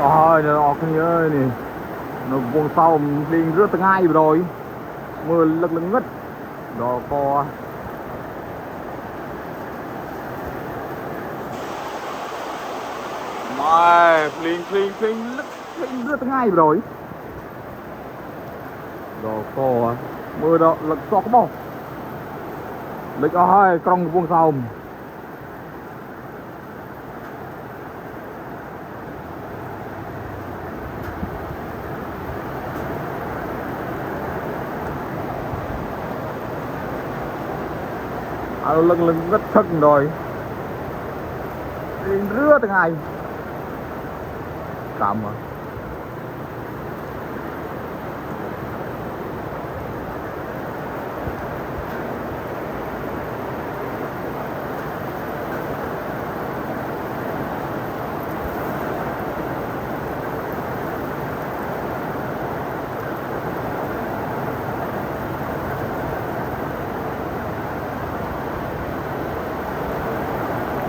Ôi ok ơi nè, nó buông sau liền rất ngay rồi, mưa lực lực ngất đó co mày liền rất ngay rồi đó co mưa đó lực to có bao lực ơi trong buông sau lưng lưng rất thân rồi liền rứa từng ngày tạm mà